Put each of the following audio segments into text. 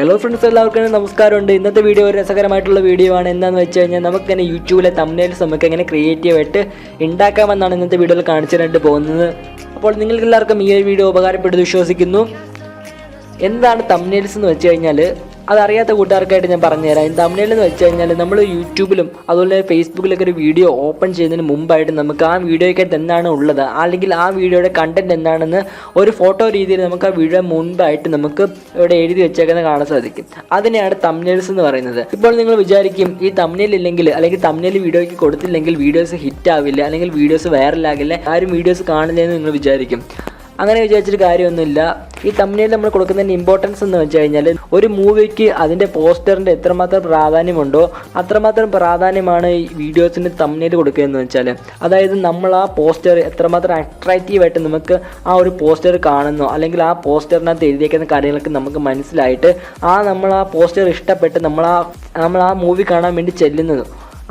Hello friends, എല്ലാവർക്കും നമസ്കാരമുണ്ട്. ഇന്നത്തെ വീഡിയോ ഒരു രസകരമായിട്ടുള്ള വീഡിയോ ആണ്. എന്താണെന്ന് വെച്ച് കഴിഞ്ഞാൽ നമുക്ക് തന്നെ യൂട്യൂബിലെ തംബ്നെയിൽസ് നമുക്ക് എങ്ങനെ ക്രിയേറ്റീവായിട്ട് ഉണ്ടാക്കാമെന്നാണ് ഇന്നത്തെ വീഡിയോയിൽ കാണിച്ചിട്ട് പോകുന്നത്. അപ്പോൾ നിങ്ങൾക്ക് എല്ലാവർക്കും ഈ ഒരു വീഡിയോ ഉപകാരപ്പെടുന്നു വിശ്വസിക്കുന്നു. എന്താണ് തംബ്നെയിൽസ് എന്ന് വെച്ച് കഴിഞ്ഞാൽ അതറിയാത്ത കൂട്ടുകാർക്കായിട്ട് ഞാൻ പറഞ്ഞുതരാം. തംബ്നെയിൽ എന്ന് വെച്ച് കഴിഞ്ഞാൽ നമ്മൾ യൂട്യൂബിലും അതുപോലെ ഫേസ്ബുക്കിലൊക്കെ ഒരു വീഡിയോ ഓപ്പൺ ചെയ്യുന്നതിന് മുമ്പായിട്ട് നമുക്ക് ആ വീഡിയോയ്ക്കകത്ത് എന്താണ് ഉള്ളത്, അല്ലെങ്കിൽ ആ വീഡിയോയുടെ കണ്ടന്റ് എന്താണെന്ന് ഒരു ഫോട്ടോ രീതിയിൽ നമുക്ക് ആ വീഡിയോ മുൻപായിട്ട് നമുക്ക് ഇവിടെ എഴുതി വെച്ചേക്കുന്ന കാണാൻ സാധിക്കും. അതിനെയാണ് തംബ്നെയിൽസ് എന്ന് പറയുന്നത്. ഇപ്പോൾ നിങ്ങൾ വിചാരിക്കും ഈ തംബ്നെയിൽ ഇല്ലെങ്കിൽ അല്ലെങ്കിൽ തംബ്നെയിൽ വീഡിയോയ്ക്ക് കൊടുത്തില്ലെങ്കിൽ വീഡിയോസ് ഹിറ്റ് ആവില്ല, അല്ലെങ്കിൽ വീഡിയോസ് വൈറലാകില്ല, ആരും വീഡിയോസ് കാണില്ലെന്ന് നിങ്ങൾ വിചാരിക്കും. അങ്ങനെ വിചാരിച്ചിട്ട് കാര്യമൊന്നുമില്ല. ഈ തംബ്നെയിൽ നമ്മൾ കൊടുക്കുന്നതിൻ്റെ ഇമ്പോർട്ടൻസ് എന്ന് വെച്ച് കഴിഞ്ഞാൽ ഒരു മൂവിക്ക് അതിൻ്റെ പോസ്റ്ററിൻ്റെ എത്രമാത്രം പ്രാധാന്യമുണ്ടോ അത്രമാത്രം പ്രാധാന്യമാണ് ഈ വീഡിയോസിന് തംബ്നെയിൽ കൊടുക്കുക എന്ന് വെച്ചാൽ. അതായത് നമ്മൾ ആ പോസ്റ്റർ എത്രമാത്രം അട്രാക്റ്റീവായിട്ട് നമുക്ക് ആ ഒരു പോസ്റ്റർ കാണുന്നോ, അല്ലെങ്കിൽ ആ പോസ്റ്ററിനകത്ത് എഴുതിയേക്കുന്ന കാര്യങ്ങളൊക്കെ നമുക്ക് മനസ്സിലായിട്ട് നമ്മൾ ആ പോസ്റ്റർ ഇഷ്ടപ്പെട്ട് നമ്മൾ ആ മൂവി കാണാൻ വേണ്ടി ചെല്ലുന്നത്.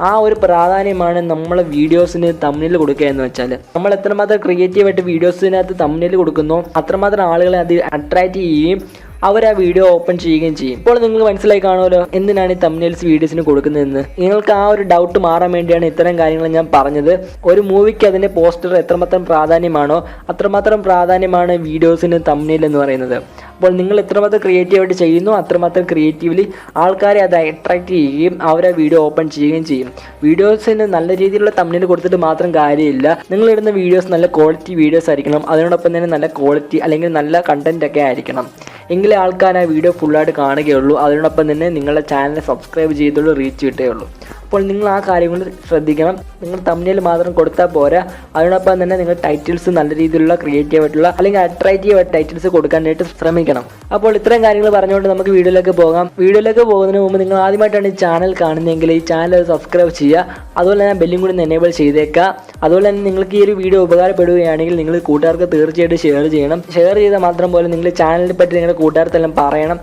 ആ ഒരു പ്രാധാന്യമാണ് നമ്മൾ വീഡിയോസിന് തംബ്നെയിൽ കൊടുക്കുക എന്ന് വെച്ചാൽ. നമ്മൾ എത്രമാത്രം ക്രിയേറ്റീവായിട്ട് വീഡിയോസിനകത്ത് തംബ്നെയിൽ കൊടുക്കുന്നോ അത്രമാത്രം ആളുകളെ അത് അട്രാക്റ്റ് ചെയ്യുകയും അവർ ആ വീഡിയോ ഓപ്പൺ ചെയ്യുകയും ചെയ്യും. ഇപ്പോൾ നിങ്ങൾക്ക് മനസ്സിലായി കാണുമല്ലോ എന്തിനാണ് ഈ തംബ്നെയിൽസ് വീഡിയോസിന് കൊടുക്കുന്നതെന്ന്. നിങ്ങൾക്ക് ആ ഒരു ഡൗട്ട് മാറാൻ വേണ്ടിയാണ് ഇത്തരം കാര്യങ്ങൾ ഞാൻ പറഞ്ഞത്. ഒരു മൂവിക്ക് അതിൻ്റെ പോസ്റ്റർ എത്രമാത്രം പ്രാധാന്യമാണോ അത്രമാത്രം പ്രാധാന്യമാണ് വീഡിയോസിന് തംബ്നെയിൽ എന്ന് പറയുന്നത്. അപ്പോൾ നിങ്ങൾ എത്രമാത്രം ക്രിയേറ്റീവായിട്ട് ചെയ്യുന്നു അത്രമാത്രം ക്രിയേറ്റീവ്ലി ആൾക്കാരെ അത് അട്രാക്റ്റ് ചെയ്യുകയും അവരെ വീഡിയോ ഓപ്പൺ ചെയ്യുകയും ചെയ്യും. വീഡിയോസിന് നല്ല രീതിയിലുള്ള തംബ്നെയിൽ കൊടുത്തിട്ട് മാത്രം കാര്യമില്ല. നിങ്ങളിടുന്ന വീഡിയോസ് നല്ല ക്വാളിറ്റി വീഡിയോസ് ആയിരിക്കണം. അതിനോടൊപ്പം തന്നെ നല്ല ക്വാളിറ്റി അല്ലെങ്കിൽ നല്ല കണ്ടന്റ് ഒക്കെ ആയിരിക്കണം. എങ്കിലേ ആൾക്കാർ ആ വീഡിയോ ഫുള്ളായിട്ട് കാണുകയുള്ളൂ. അതിനോടൊപ്പം തന്നെ നിങ്ങളുടെ ചാനൽ സബ്സ്ക്രൈബ് ചെയ്തുള്ളൂ, റീച്ച് കിട്ടുകയുള്ളൂ. അപ്പോൾ നിങ്ങൾ ആ കാര്യങ്ങൾ ശ്രദ്ധിക്കണം. നിങ്ങൾ തംബ്നെയിൽ മാത്രം കൊടുത്താൽ പോരാ, അതിനോടൊപ്പം തന്നെ നിങ്ങൾ ടൈറ്റിൽസ് നല്ല രീതിയിലുള്ള ക്രിയേറ്റീവായിട്ടുള്ള അല്ലെങ്കിൽ അട്രാക്റ്റീവായിട്ട് ടൈറ്റിൽസ് കൊടുക്കാനായിട്ട് ശ്രമിക്കണം. അപ്പോൾ ഇത്രയും കാര്യങ്ങൾ പറഞ്ഞുകൊണ്ട് നമുക്ക് വീഡിയോയിലേക്ക് പോകാം. വീഡിയോയിലേക്ക് പോകുന്നതിന് മുമ്പ് നിങ്ങൾ ആദ്യമായിട്ടാണ് ഈ ചാനൽ കാണുന്നതെങ്കിൽ ഈ ചാനൽ സബ്സ്ക്രൈബ് ചെയ്യുക. അതുപോലെ തന്നെ ബെല്ലും കൂടി എനേബിൾ ചെയ്തേക്കുക. അതുപോലെ തന്നെ നിങ്ങൾക്ക് ഈ ഒരു വീഡിയോ ഉപകാരപ്പെടുകയാണെങ്കിൽ നിങ്ങൾ കൂട്ടുകാർക്ക് തീർച്ചയായിട്ടും ഷെയർ ചെയ്യണം. ഷെയർ ചെയ്താൽ മാത്രം പോലെ നിങ്ങൾ ചാനലിനെ പറ്റി നിങ്ങളുടെ കൂട്ടുകാർക്കെല്ലാം പറയണം.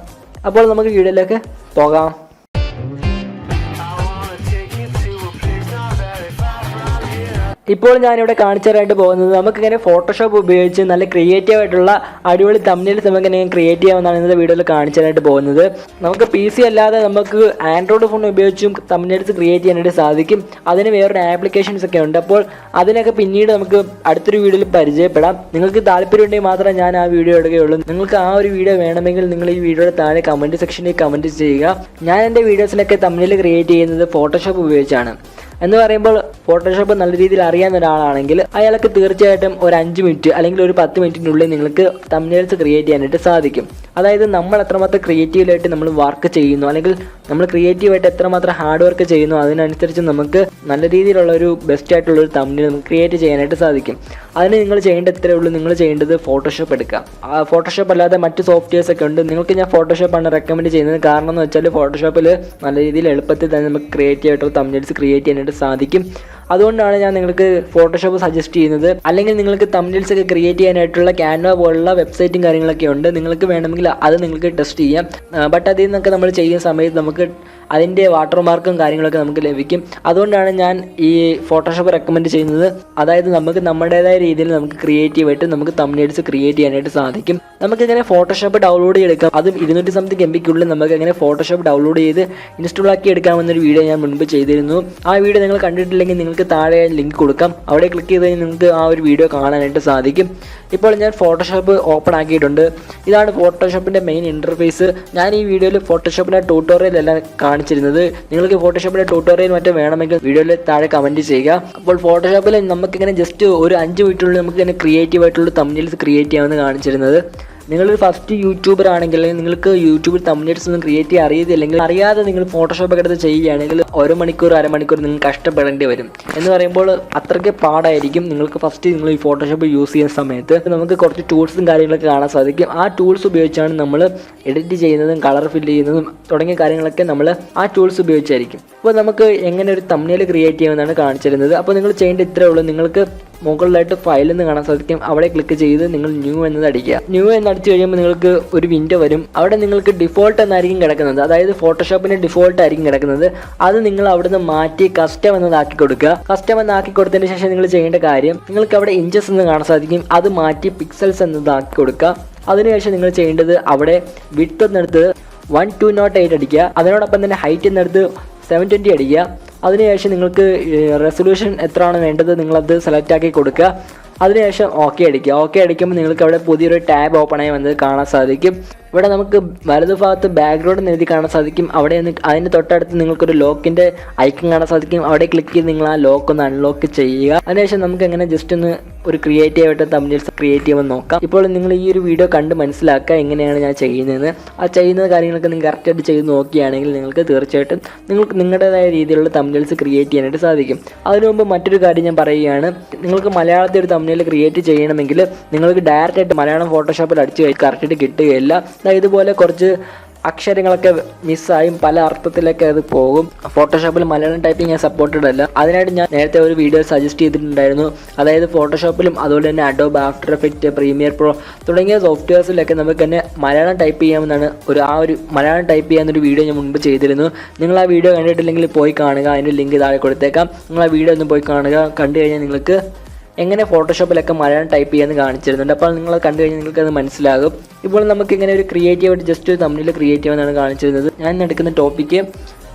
അപ്പോൾ നമുക്ക് വീഡിയോയിലേക്ക് പോകാം. ഇപ്പോൾ ഞാനിവിടെ കാണിച്ചു തരാനായിട്ട് പോകുന്നത് നമുക്കിങ്ങനെ ഫോട്ടോഷോപ്പ് ഉപയോഗിച്ച് നല്ല ക്രിയേറ്റീവ് ആയിട്ടുള്ള അടിപൊളി തംബ്നെയിൽസ് നമുക്ക് എങ്ങനെ ക്രിയേറ്റ് ചെയ്യാമെന്നാണ് ഇന്നത്തെ വീഡിയോയിൽ കാണിച്ചു തരാനായിട്ട് പോകുന്നത്. നമുക്ക് PC അല്ലാതെ നമുക്ക് ആൻഡ്രോയിഡ് ഫോൺ ഉപയോഗിച്ചും തംബ്നെയിൽസ് ക്രിയേറ്റ് ചെയ്യാനായിട്ട് സാധിക്കും. അതിന് വേറൊരു ആപ്ലിക്കേഷൻസ് ഒക്കെ ഉണ്ട്. അപ്പോൾ അതിനൊക്കെ പിന്നീട് നമുക്ക് അടുത്തൊരു വീഡിയോയിൽ പരിചയപ്പെടാം. നിങ്ങൾക്ക് താല്പര്യമുണ്ടെങ്കിൽ മാത്രമേ ഞാൻ ആ വീഡിയോ എടുക്കുകയുള്ളൂ. നിങ്ങൾക്ക് ആ ഒരു വീഡിയോ വേണമെങ്കിൽ നിങ്ങൾ ഈ വീഡിയോയുടെ താഴെ കമൻറ്റ് സെക്ഷനിൽ കമൻറ്റ് ചെയ്യുക. ഞാൻ എൻ്റെ വീഡിയോസിലൊക്കെ തംബ്നെയിൽ ക്രിയേറ്റ് ചെയ്യുന്നത് ഫോട്ടോഷോപ്പ് ഉപയോഗിച്ചാണ്. എന്ന് പറയുമ്പോൾ ഫോട്ടോഷോപ്പ് നല്ല രീതിയിൽ അറിയാവുന്ന ഒരാളാണെങ്കിൽ അയാൾക്ക് തീർച്ചയായിട്ടും ഒരു 5 മിനിറ്റ് അല്ലെങ്കിൽ ഒരു 10 മിനിറ്റിനുള്ളിൽ നിങ്ങൾക്ക് തംബ്നെയിൽസ് ക്രിയേറ്റ് ചെയ്യാനായിട്ട് സാധിക്കും. അതായത് നമ്മൾ എത്രമാത്രം ക്രിയേറ്റീവായിട്ട് നമ്മൾ വർക്ക് ചെയ്യുന്നു, അല്ലെങ്കിൽ നമ്മൾ ക്രിയേറ്റീവായിട്ട് എത്രമാത്രം ഹാർഡ് വർക്ക് ചെയ്യുന്നു അതിനനുസരിച്ച് നമുക്ക് നല്ല രീതിയിലുള്ള ഒരു ബെസ്റ്റ് ആയിട്ടുള്ളൊരു തംബ്നെയിൽ നമുക്ക് ക്രിയേറ്റ് ചെയ്യാനായിട്ട് സാധിക്കും. അതിന് നിങ്ങൾ ചെയ്യേണ്ടത് ഇത്രയേ ഉള്ളൂ. നിങ്ങൾ ചെയ്യേണ്ടത് ഫോട്ടോഷോപ്പ് എടുക്കുക. ഫോട്ടോഷോപ്പ് അല്ലാതെ മറ്റ് സോഫ്റ്റ്വെയർസ് ഒക്കെ ഉണ്ട്. നിങ്ങൾക്ക് ഞാൻ ഫോട്ടോഷോപ്പാണ് റെക്കമെൻഡ് ചെയ്യുന്നത്. കാരണം എന്ന് വെച്ചാൽ ഫോട്ടോഷോപ്പിൽ നല്ല രീതിയിൽ എളുപ്പത്തിൽ തന്നെ നമുക്ക് ക്രിയേറ്റീവായിട്ടുള്ള തംബ്നെയിൽസ് ക്രിയേറ്റ് ചെയ്യാനായിട്ട് സാധിക്കും. അതുകൊണ്ടാണ് ഞാൻ നിങ്ങൾക്ക് ഫോട്ടോഷോപ്പ് സജസ്റ്റ് ചെയ്യുന്നത്. അല്ലെങ്കിൽ നിങ്ങൾക്ക് തംബ്നെയിൽസ് ഒക്കെ ക്രിയേറ്റ് ചെയ്യാനായിട്ടുള്ള ക്യാൻവ പോലുള്ള വെബ്സൈറ്റും കാര്യങ്ങളൊക്കെ ഉണ്ട്. നിങ്ങൾക്ക് വേണമെങ്കിൽ അത് നിങ്ങൾക്ക് ടെസ്റ്റ് ചെയ്യാം. ബട്ട് അതിൽ നിന്നൊക്കെ നമ്മൾ ചെയ്യുന്ന സമയത്ത് നമുക്ക് അതിൻ്റെ വാട്ടർമാർക്കും കാര്യങ്ങളൊക്കെ നമുക്ക് ലഭിക്കും. അതുകൊണ്ടാണ് ഞാൻ ഈ ഫോട്ടോഷോപ്പ് റെക്കമെൻഡ് ചെയ്യുന്നത്. അതായത് നമുക്ക് നമ്മുടേതായ രീതിയിൽ നമുക്ക് ക്രിയേറ്റീവായിട്ട് നമുക്ക് തംബ്നെയിൽസ് ക്രിയേറ്റ് ചെയ്യാനായിട്ട് സാധിക്കും. നമുക്കിങ്ങനെ ഫോട്ടോഷോപ്പ് ഡൗൺലോഡ് ചെയ്തെടുക്കാം. അതും 200 സംതിങ് MB നമുക്ക് എങ്ങനെ ഫോട്ടോഷോപ്പ് ഡൗൺലോഡ് ചെയ്ത് ഇൻസ്റ്റാൾ ആക്കി എടുക്കാമെന്നൊരു വീഡിയോ ഞാൻ മുൻപ് ചെയ്തിരുന്നു. ആ വീഡിയോ നിങ്ങൾ കണ്ടിട്ടില്ലെങ്കിൽ നിങ്ങൾക്ക് താഴെ ലിങ്ക് കൊടുക്കാം. അവിടെ ക്ലിക്ക് ചെയ്ത് കഴിഞ്ഞാൽ നിങ്ങൾക്ക് ആ ഒരു വീഡിയോ കാണാനായിട്ട് സാധിക്കും. ഇപ്പോൾ ഞാൻ ഫോട്ടോഷോപ്പ് ഓപ്പൺ ആക്കിയിട്ടുണ്ട്. ഇതാണ് ഫോട്ടോഷോപ്പിൻ്റെ മെയിൻ ഇൻ്റർഫേസ്. ഞാൻ ഈ വീഡിയോയിൽ ഫോട്ടോഷോപ്പിൻ്റെ ട്യൂട്ടോറിയൽ എല്ലാം കാണിച്ചിരുന്നത്. നിങ്ങൾക്ക് ഫോട്ടോഷോപ്പിൻ്റെ ട്യൂട്ടോറിയൽ മറ്റും വേണമെങ്കിൽ വീഡിയോയിൽ താഴെ കമൻറ്റ് ചെയ്യുക. അപ്പോൾ ഫോട്ടോഷോപ്പിൽ നമുക്കിങ്ങനെ ജസ്റ്റ് ഒരു 5 മിനിറ്റിനുള്ളിൽ നമുക്കിങ്ങനെ ക്രിയേറ്റീവായിട്ടുള്ള തംബ്നെയിൽസ് ക്രിയേറ്റ് ചെയ്യാമെന്ന് കാണിച്ചിരുന്നത്. നിങ്ങളൊരു ഫസ്റ്റ് യൂട്യൂബർ ആണെങ്കിൽ നിങ്ങൾക്ക് യൂട്യൂബിൽ തംബ്നെയിൽസ് ഒന്നും ക്രിയേറ്റ് ചെയ്യാൻ അറിയാതെ നിങ്ങൾ ഫോട്ടോഷോപ്പ് ഒക്കെ എടുത്ത് ചെയ്യുകയാണെങ്കിൽ 1 മണിക്കൂർ അരമണിക്കൂർ നിങ്ങൾ കഷ്ടപ്പെടേണ്ടി വരും. എന്ന് പറയുമ്പോൾ അത്രയ്ക്ക് പാടായിരിക്കും. നിങ്ങൾക്ക് ഫസ്റ്റ് നിങ്ങൾ ഈ ഫോട്ടോഷോപ്പ് യൂസ് ചെയ്യുന്ന സമയത്ത് നമുക്ക് കുറച്ച് ടൂൾസും കാര്യങ്ങളൊക്കെ കാണാൻ സാധിക്കും. ആ ടൂൾസ് ഉപയോഗിച്ചാണ് നമ്മൾ എഡിറ്റ് ചെയ്യുന്നതും കളർ ഫില്ല് ചെയ്യുന്നതും തുടങ്ങിയ കാര്യങ്ങളൊക്കെ നമ്മൾ ആ ടൂൾസ് ഉപയോഗിച്ചായിരിക്കും. അപ്പോൾ നമുക്ക് എങ്ങനെ ഒരു തംബ്നെയിൽ ക്രിയേറ്റ് ചെയ്യുമെന്നാണ് കാണിച്ചിരുന്നത്. അപ്പോൾ നിങ്ങൾ ചെയ്യേണ്ട ഇത്രയേ ഉള്ളൂ. നിങ്ങൾക്ക് മുകളിലായിട്ട് ഫയൽ എന്ന് കാണാൻ സാധിക്കും. അവിടെ ക്ലിക്ക് ചെയ്ത് നിങ്ങൾ ന്യൂ എന്നത് അടിക്കുക. ന്യൂ എന്ന് അടിച്ചു കഴിയുമ്പോൾ നിങ്ങൾക്ക് ഒരു വിൻഡോ വരും. അവിടെ നിങ്ങൾക്ക് ഡിഫോൾട്ട് എന്നായിരിക്കും കിടക്കുന്നത്. അതായത് ഫോട്ടോഷോപ്പിൻ്റെ ഡിഫോൾട്ട് ആയിരിക്കും കിടക്കുന്നത്. അത് നിങ്ങൾ അവിടുന്ന് മാറ്റി കസ്റ്റം എന്നതാക്കി കൊടുക്കുക. കസ്റ്റം എന്നാക്കി കൊടുത്തതിന് ശേഷം നിങ്ങൾ ചെയ്യേണ്ട കാര്യം, നിങ്ങൾക്ക് അവിടെ ഇഞ്ചസ് എന്ന് കാണാൻ സാധിക്കും. അത് മാറ്റി പിക്സൽസ് എന്നതാക്കി കൊടുക്കുക. അതിനുശേഷം നിങ്ങൾ ചെയ്യേണ്ടത് അവിടെ വിഡ്ത്ത് എന്നെടുത്ത് 1208 അടിക്കുക. അതിനോടൊപ്പം തന്നെ ഹൈറ്റ് എന്നെടുത്ത് 720 അടിക്കുക. അതിനുശേഷം നിങ്ങൾക്ക് റെസൊല്യൂഷൻ എത്രയാണ് വേണ്ടത് നിങ്ങളത് സെലക്ട് ആക്കി കൊടുക്കുക. അതിനുശേഷം ഓക്കെ അടിക്കുക. ഓക്കെ അടിക്കുമ്പോൾ നിങ്ങൾക്ക് അവിടെ പുതിയൊരു ടാബ് ഓപ്പൺ ആയി വന്നത് കാണാൻ സാധിക്കും. ഇവിടെ നമുക്ക് വലതുഭാഗത്ത് ബാക്ക്ഗ്രൗണ്ട് എഴുതി കാണാൻ സാധിക്കും. അവിടെ അതിന് തൊട്ടടുത്ത് നിങ്ങൾക്കൊരു ലോക്കിൻ്റെ ഐക്കൺ കാണാൻ സാധിക്കും. അവിടെ ക്ലിക്ക് ചെയ്ത് നിങ്ങൾ ആ ലോക്ക് ഒന്ന് അൺലോക്ക് ചെയ്യുക. അതിനുശേഷം നമുക്ക് എങ്ങനെ ജസ്റ്റ് ഒന്ന് ഒരു ക്രിയേറ്റീവ് ആയിട്ട് തംബ്നെയിൽസ് ക്രിയേറ്റ് ചെയ്യുമെന്ന് നോക്കാം. ഇപ്പോൾ നിങ്ങൾ ഈ ഒരു വീഡിയോ കണ്ട് മനസ്സിലാക്കുക എങ്ങനെയാണ് ഞാൻ ചെയ്യുന്നതെന്ന്. ആ ചെയ്യുന്ന കാര്യങ്ങളൊക്കെ നിങ്ങൾ കറക്റ്റായിട്ട് ചെയ്ത് നോക്കുകയാണെങ്കിൽ നിങ്ങൾക്ക് തീർച്ചയായിട്ടും നിങ്ങൾക്ക് നിങ്ങളുടേതായ രീതിയിലുള്ള തംബ്നെയിൽസ് ക്രിയേറ്റ് ചെയ്യാനായിട്ട് സാധിക്കും. അതിനു മുമ്പ് മറ്റൊരു കാര്യം ഞാൻ പറയുകയാണ്. നിങ്ങൾക്ക് മലയാളത്തിൽ ഒരു തംബ്നെയിൽ ക്രിയേറ്റ് ചെയ്യണമെങ്കിൽ നിങ്ങൾക്ക് ഡയറക്റ്റായിട്ട് മലയാളം ഫോട്ടോഷോപ്പിൽ അടിച്ച് കറക്റ്റായിട്ട് കിട്ടുകയില്ല. ഇതുപോലെ കുറച്ച് അക്ഷരങ്ങളൊക്കെ മിസ്സായും പല അർത്ഥത്തിലൊക്കെ അത് പോകും. ഫോട്ടോഷോപ്പിൽ മലയാളം ടൈപ്പിംഗ് ഞാൻ സപ്പോർട്ടഡ് അല്ല. അതിനായിട്ട് ഞാൻ നേരത്തെ ഒരു വീഡിയോ സജസ്റ്റ് ചെയ്തിട്ടുണ്ടായിരുന്നു. അതായത് ഫോട്ടോഷോപ്പിലും അതുപോലെ തന്നെ Adobe after effect, premier pro തുടങ്ങിയ സോഫ്റ്റ്വെയർസിലൊക്കെ നമുക്ക് തന്നെ മലയാളം ടൈപ്പ് ചെയ്യാമെന്നാണ് ഒരു മലയാളം ടൈപ്പ് ചെയ്യാമെന്നൊരു വീഡിയോ ഞാൻ മുൻപ് ചെയ്തിരുന്നു. നിങ്ങൾ ആ വീഡിയോ കണ്ടിട്ടില്ലെങ്കിൽ പോയി കാണുക. അതിൻ്റെ ലിങ്ക് താഴെ കൊടുത്തേക്കാം. നിങ്ങൾ ആ വീഡിയോ ഒന്ന് പോയി കാണുക. കണ്ടു കഴിഞ്ഞാൽ നിങ്ങൾക്ക് എങ്ങനെ ഫോട്ടോഷോപ്പിലൊക്കെ മലയാളം ടൈപ്പ് ചെയ്യാമെന്ന് കാണിച്ചിരുന്നുണ്ട്. അപ്പോൾ നിങ്ങൾ കണ്ടു കഴിഞ്ഞാൽ നിങ്ങൾക്കത് മനസ്സിലാകും. ഇപ്പോൾ നമുക്ക് ഇങ്ങനെ ഒരു ക്രിയേറ്റീവായിട്ട് ജസ്റ്റ് ഒരു തംബ്നെയിൽ ക്രിയേറ്റ് ചെയ്യാമെന്നാണ് കാണിച്ചിരുന്നത്. ഞാൻ എടുക്കുന്ന topic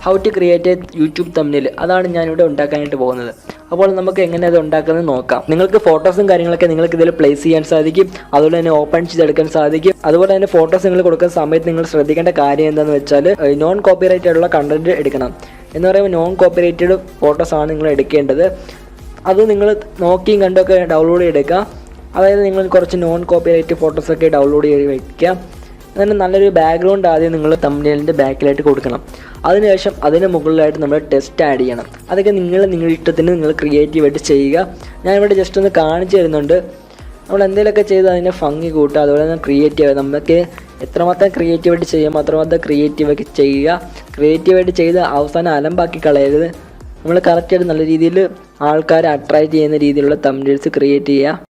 how to create a YouTube thumbnail, അതാണ് ഞാനിവിടെ ഉണ്ടാക്കാനായിട്ട് പോകുന്നത്. അപ്പോൾ നമുക്ക് എങ്ങനെ അത് ഉണ്ടാക്കുന്നത് നോക്കാം. നിങ്ങൾക്ക് ഫോട്ടോസും കാര്യങ്ങളൊക്കെ നിങ്ങൾക്ക് ഇതിൽ പ്ലേസ് ചെയ്യാൻ സാധിക്കും. അതുപോലെ തന്നെ ഓപ്പൺ ചെയ്തെടുക്കാൻ സാധിക്കും. അതുപോലെ തന്നെ ഫോട്ടോസ് നിങ്ങൾ കൊടുക്കുന്ന സമയത്ത് നിങ്ങൾ ശ്രദ്ധിക്കേണ്ട കാര്യം എന്താണെന്ന് വെച്ചാൽ നോൺ കോപ്പിറൈറ്റ് ആയിട്ടുള്ള കണ്ടന്റ് എടുക്കണം. എന്ന് പറയുമ്പോൾ നോൺ കോപ്പിറൈറ്റഡ് ഫോട്ടോസാണ് നിങ്ങൾ എടുക്കേണ്ടത്. അത് നിങ്ങൾ നോക്കിയും കണ്ടൊക്കെ ഡൗൺലോഡ് ചെയ്തെടുക്കുക. അതായത് നിങ്ങൾ കുറച്ച് നോൺ കോപ്പിറൈറ്റ് ഫോട്ടോസൊക്കെ ഡൗൺലോഡ് ചെയ്ത് വയ്ക്കുക. അങ്ങനെ നല്ലൊരു ബാക്ക്ഗ്രൗണ്ട് ആദ്യം നിങ്ങൾ തംബ്നെയിലിൻ്റെ ബാക്കിലായിട്ട് കൊടുക്കണം. അതിനുശേഷം അതിന് മുകളിലായിട്ട് നമ്മൾ ടെക്സ്റ്റ് ആഡ് ചെയ്യണം. അതൊക്കെ നിങ്ങളുടെ ഇഷ്ടത്തിന് നിങ്ങൾ ക്രിയേറ്റീവായിട്ട് ചെയ്യുക. ഞാനിവിടെ ജസ്റ്റ് ഒന്ന് കാണിച്ചു തരുന്നുണ്ട്. നമ്മൾ എന്തെങ്കിലുമൊക്കെ ചെയ്ത് അതിനെ ഭംഗി കൂട്ടുക. അതുപോലെ തന്നെ ക്രിയേറ്റീവ് നമുക്ക് എത്രമാത്രം ക്രിയേറ്റീവായിട്ട് ചെയ്യാം അത്രമാത്രം ക്രിയേറ്റീവായിട്ട് ചെയ്യുക. ക്രിയേറ്റീവായിട്ട് ചെയ്ത് അവസാനം അലമ്പാക്കി കളയരുത്. നമ്മൾ കറക്റ്റായിട്ട് നല്ല രീതിയിൽ ആൾക്കാരെ അട്രാക്റ്റ് ചെയ്യുന്ന രീതിയിലുള്ള തംബ്നെയിൽസ് ക്രിയേറ്റ് ചെയ്യുക.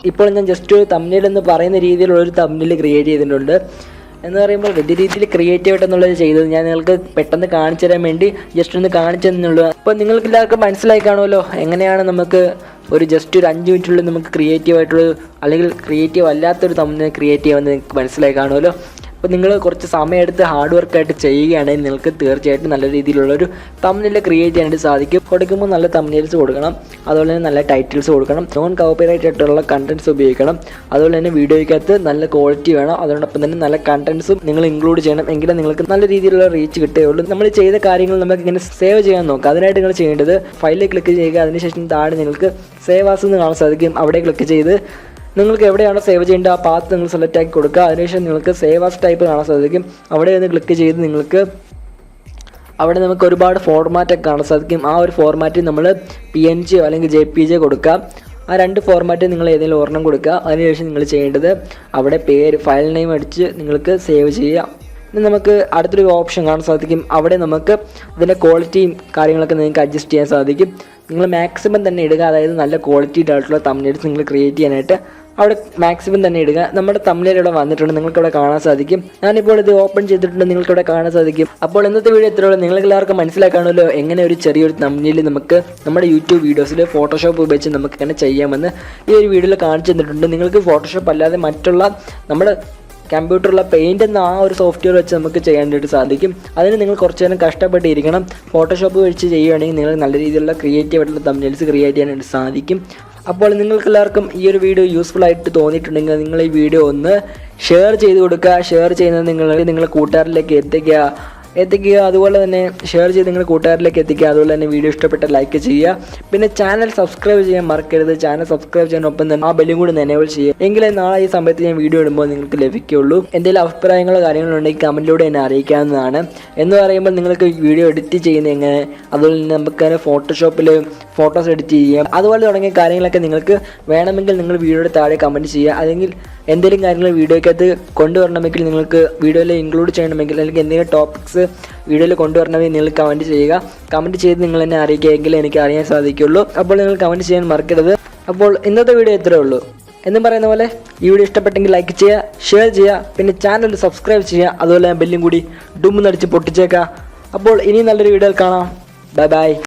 ഇപ്പോൾ ഞാൻ ജസ്റ്റ് ഒരു തംബ്നെയിൽ എന്ന് പറയുന്ന രീതിയിലുള്ളൊരു തംബ്നെയിൽ ക്രിയേറ്റ് ചെയ്തിട്ടുണ്ട്. എന്ന് പറയുമ്പോൾ വലിയ രീതിയിൽ ക്രിയേറ്റീവായിട്ടെന്നുള്ളത് ചെയ്തത് ഞാൻ നിങ്ങൾക്ക് പെട്ടെന്ന് കാണിച്ചു തരാൻ വേണ്ടി ജസ്റ്റ് ഒന്ന് കാണിച്ചു തന്നുള്ളൂ. അപ്പോൾ നിങ്ങൾക്ക് എല്ലാവർക്കും മനസ്സിലായി കാണുമല്ലോ എങ്ങനെയാണ് നമുക്ക് ഒരു ജസ്റ്റ് ഒരു 5 മിനിറ്റുള്ളിൽ നമുക്ക് ക്രിയേറ്റീവായിട്ടുള്ള അല്ലെങ്കിൽ ക്രിയേറ്റീവ് അല്ലാത്തൊരു തംബ്നെയിൽ ക്രിയേറ്റ് ചെയ്യാമെന്ന് നിങ്ങൾക്ക് മനസ്സിലായി കാണുമല്ലോ. അപ്പോൾ നിങ്ങൾ കുറച്ച് സമയമെടുത്ത് ഹാർഡ് വർക്കായിട്ട് ചെയ്യുകയാണെങ്കിൽ നിങ്ങൾക്ക് തീർച്ചയായിട്ടും നല്ല രീതിയിലുള്ളൊരു തംബ്നെയിൽ ക്രിയേറ്റ് ചെയ്യാനായിട്ട് സാധിക്കും. കൊടുക്കുമ്പോൾ നല്ല തംബ്നെയിൽസ് കൊടുക്കണം. അതുപോലെ തന്നെ നല്ല ടൈറ്റിൽസ് കൊടുക്കണം. നോൺ കോപ്പിറൈറ്റ് ആയിട്ടുള്ള കണ്ടൻറ്റ്സ് ഉപയോഗിക്കണം. അതുപോലെ തന്നെ വീഡിയോയ്ക്കകത്ത് നല്ല ക്വാളിറ്റി വേണം. അതോടൊപ്പം തന്നെ നല്ല കണ്ടൻറ്റ്സും നിങ്ങൾ ഇൻക്ലൂഡ് ചെയ്യണം. എങ്കിലും നിങ്ങൾക്ക് നല്ല രീതിയിലുള്ള റീച്ച് കിട്ടുകയുള്ളൂ. നമ്മൾ ചെയ്ത കാര്യങ്ങൾ നമുക്ക് ഇങ്ങനെ സേവ് ചെയ്യാൻ നോക്കാം. അതിനായിട്ട് നിങ്ങൾ ചെയ്യേണ്ടത് ഫയലിൽ ക്ലിക്ക് ചെയ്യുക. അതിനുശേഷം താഴെ നിങ്ങൾക്ക് സേവ് ആസ് എന്ന് കാണാൻ സാധിക്കും. അവിടെ ക്ലിക്ക് ചെയ്ത് നിങ്ങൾക്ക് എവിടെയാണോ സേവ് ചെയ്യേണ്ടത് ആ പാത്ത് നിങ്ങൾ സെലക്ട് ആക്കി കൊടുക്കുക. അതിനുശേഷം നിങ്ങൾക്ക് സേവ് ആസ് ടൈപ്പ് കാണാൻ സാധിക്കും. അവിടെ ഒന്ന് ക്ലിക്ക് ചെയ്ത് നിങ്ങൾക്ക് അവിടെ നമുക്ക് ഒരുപാട് ഫോർമാറ്റൊക്കെ കാണാൻ സാധിക്കും. ആ ഒരു ഫോർമാറ്റിൽ നമ്മൾ PNG അല്ലെങ്കിൽ JPG കൊടുക്കുക. ആ 2 ഫോർമാറ്റ് നിങ്ങൾ ഏതെങ്കിലും ഒരെണ്ണം കൊടുക്കുക. അതിനുശേഷം നിങ്ങൾ ചെയ്യേണ്ടത് അവിടെ പേര് ഫയൽ നെയിം അടിച്ച് നിങ്ങൾക്ക് സേവ് ചെയ്യുക. ഇനി നമുക്ക് അടുത്തൊരു ഓപ്ഷൻ കാണാൻ സാധിക്കും. അവിടെ നമുക്ക് അതിൻ്റെ ക്വാളിറ്റിയും കാര്യങ്ങളൊക്കെ നിങ്ങൾക്ക് അഡ്ജസ്റ്റ് ചെയ്യാൻ സാധിക്കും. നിങ്ങൾ മാക്സിമം തന്നെ ഇടുക. അതായത് നല്ല ക്വാളിറ്റി ആയിട്ടുള്ള തംബ്നെയിൽസ് നിങ്ങൾ ക്രിയേറ്റ് ചെയ്യാനായിട്ട് അവിടെ മാക്സിമം തന്നെ ഇടുക. നമ്മുടെ തംബ്നെയിൽ ഇവിടെ വന്നിട്ടുണ്ട്. നിങ്ങൾക്കിവിടെ കാണാൻ സാധിക്കും. ഞാനിപ്പോൾ ഇത് ഓപ്പൺ ചെയ്തിട്ടുണ്ട്. നിങ്ങൾക്കിവിടെ കാണാൻ സാധിക്കും. അപ്പോൾ ഇന്നത്തെ വീഡിയോ ഇത്രയുള്ളൂ. നിങ്ങൾക്ക് എല്ലാവർക്കും മനസ്സിലാക്കാണല്ലോ എങ്ങനെ ഒരു ചെറിയൊരു തംബ്നെയിൽ നമുക്ക് നമ്മുടെ യൂട്യൂബ് വീഡിയോസിൽ ഫോട്ടോഷോപ്പ് ഉപയോഗിച്ച് നമുക്ക് എങ്ങനെ ചെയ്യാമെന്ന് ഈ ഒരു വീഡിയോയിൽ കാണിച്ചു തന്നിട്ടുണ്ട്. നിങ്ങൾക്ക് ഫോട്ടോഷോപ്പ് അല്ലാതെ മറ്റുള്ള നമ്മുടെ കമ്പ്യൂട്ടറിലെ പെയിൻ്റ് എന്ന ആ ഒരു സോഫ്റ്റ്വെയർ വെച്ച് നമുക്ക് ചെയ്യാനായിട്ട് സാധിക്കും. അതിന് നിങ്ങൾ കുറച്ച് നേരം കഷ്ടപ്പെട്ടിരിക്കണം. ഫോട്ടോഷോപ്പ് വെച്ച് ചെയ്യുകയാണെങ്കിൽ നിങ്ങൾ നല്ല രീതിയിലുള്ള ക്രിയേറ്റീവ് ആയിട്ടുള്ള തംബ്നെയിൽസ് ക്രിയേറ്റ് ചെയ്യാനായിട്ട് സാധിക്കും. അപ്പോൾ നിങ്ങൾക്കെല്ലാവർക്കും ഈ ഒരു വീഡിയോ യൂസ്ഫുൾ ആയിട്ട് തോന്നിയിട്ടുണ്ടെങ്കിൽ നിങ്ങൾ ഈ വീഡിയോ ഒന്ന് ഷെയർ ചെയ്ത് കൊടുക്കുക. ഷെയർ ചെയ്യുന്നത് നിങ്ങളുടെ കൂട്ടുകാരിലേക്ക് എത്തിക്കുക. അതുപോലെ തന്നെ ഷെയർ ചെയ്ത് നിങ്ങളുടെ കൂട്ടുകാരിലേക്ക് എത്തിക്കുക. അതുപോലെ തന്നെ വീഡിയോ ഇഷ്ടപ്പെട്ട ലൈക്ക് ചെയ്യുക. പിന്നെ ചാനൽ സബ്സ്ക്രൈബ് ചെയ്യാൻ മറക്കരുത്. ചാനൽ സബ്സ്ക്രൈബ് ചെയ്യാനൊപ്പം തന്നെ ആ ബെല്ലും കൂടി എനേബിൾ ചെയ്യുക. എങ്കിലേ നാളെ ഈ സമയത്ത് ഞാൻ വീഡിയോ ഇടുമ്പോൾ നിങ്ങൾക്ക് ലഭിക്കുകയുള്ളൂ. എന്തെങ്കിലും അഭിപ്രായങ്ങളോ കാര്യങ്ങളോ ഉണ്ടെങ്കിൽ കമൻറ്റിലൂടെ എന്നെ അറിയിക്കാവുന്നതാണ്. എന്ന് പറയുമ്പോൾ നിങ്ങൾക്ക് വീഡിയോ എഡിറ്റ് ചെയ്യുന്നത് എങ്ങനെ, അതുപോലെ തന്നെ നമുക്ക് ഫോട്ടോഷോപ്പിൽ ഫോട്ടോസ് എഡിറ്റ് ചെയ്യാം. അതുപോലെ തുടങ്ങിയ കാര്യങ്ങളൊക്കെ നിങ്ങൾക്ക് വേണമെങ്കിൽ നിങ്ങൾ വീഡിയോയുടെ താഴെ കമൻറ്റ് ചെയ്യുക. അല്ലെങ്കിൽ എന്തെങ്കിലും കാര്യങ്ങൾ വീഡിയോയ്ക്കകത്ത് കൊണ്ടുവരണമെങ്കിൽ നിങ്ങൾക്ക് വീഡിയോയിൽ ഇൻക്ലൂഡ് ചെയ്യണമെങ്കിൽ അല്ലെങ്കിൽ എന്തെങ്കിലും ടോപ്പിക്സ് വീഡിയോയിൽ കൊണ്ടുവരണമെങ്കിൽ നിങ്ങൾ കമൻറ്റ് ചെയ്യുക. കമൻറ്റ് ചെയ്ത് നിങ്ങൾ എന്നെ അറിയിക്കുകയെങ്കിൽ എനിക്ക് അറിയാൻ സാധിക്കുള്ളൂ. അപ്പോൾ നിങ്ങൾ കമൻറ്റ് ചെയ്യാൻ മറക്കരുത്. അപ്പോൾ ഇന്നത്തെ വീഡിയോ ഇത്രയേ ഉള്ളൂ. എന്നും പറയുന്ന പോലെ ഈ വീഡിയോ ഇഷ്ടപ്പെട്ടെങ്കിൽ ലൈക്ക് ചെയ്യുക, ഷെയർ ചെയ്യുക, പിന്നെ ചാനൽ സബ്സ്ക്രൈബ് ചെയ്യുക. അതുപോലെ ബെല്ലും കൂടി ഡും നടിച്ച് പൊട്ടിച്ചേക്കുക. അപ്പോൾ ഇനി നല്ലൊരു വീഡിയോയിൽ കാണാം. Bye bye.